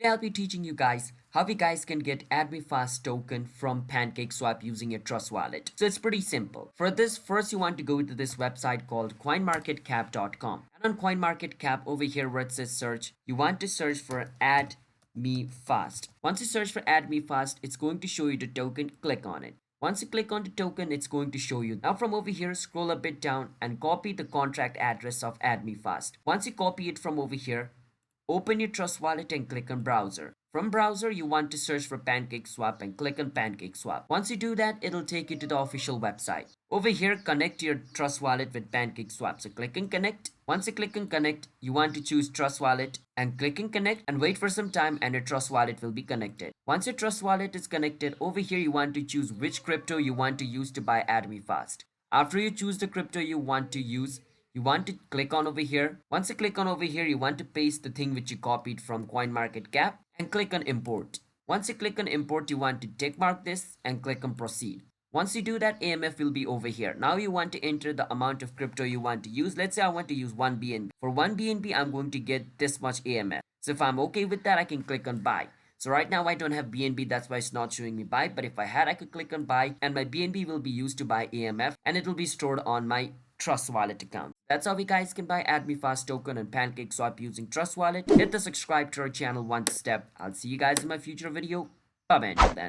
I'll be teaching you guys how you guys can get AddMeFast token from Pancakeswap using your Trust wallet. So it's pretty simple. For this, first you want to go to this website called coinmarketcap.com. And on CoinMarketCap over here where it says search, you want to search for AddMeFast. Once you search for AddMeFast, it's going to show you the token. Click on it. Once you click on the token, it's going to show you. Now from over here, scroll a bit down and copy the contract address of AddMeFast. Once you copy it from over here, open your Trust wallet and click on browser. From browser, you want to search for Pancakeswap and click on Pancakeswap. Once you do that, it'll take you to the official website. Over here, connect your Trust wallet with Pancakeswap. So click on connect. Once you click on connect, you want to choose Trust wallet and click on connect and wait for some time and your Trust wallet will be connected. Once your Trust wallet is connected, over here you want to choose which crypto you want to use to buy AddMeFast. After you choose the crypto you want to use, you want to click on over here. Once you click on over here, you want to paste the thing which you copied from CoinMarketCap and click on import. Once you click on import, you want to tick mark this and click on proceed. Once you do that, AMF will be over here. Now you want to enter the amount of crypto you want to use. Let's say I want to use 1 BNB. For 1 BNB, I'm going to get this much AMF. So if I'm okay with that, I can click on buy. So right now I don't have BNB, that's why it's not showing me buy. But if I had, I could click on buy and my BNB will be used to buy AMF and it will be stored on my Trust wallet account. That's how you guys can buy AddMeFast token and Pancakeswap using Trust wallet. Hit the subscribe to our channel one step. I'll see you guys in my future video. Bye bye until then.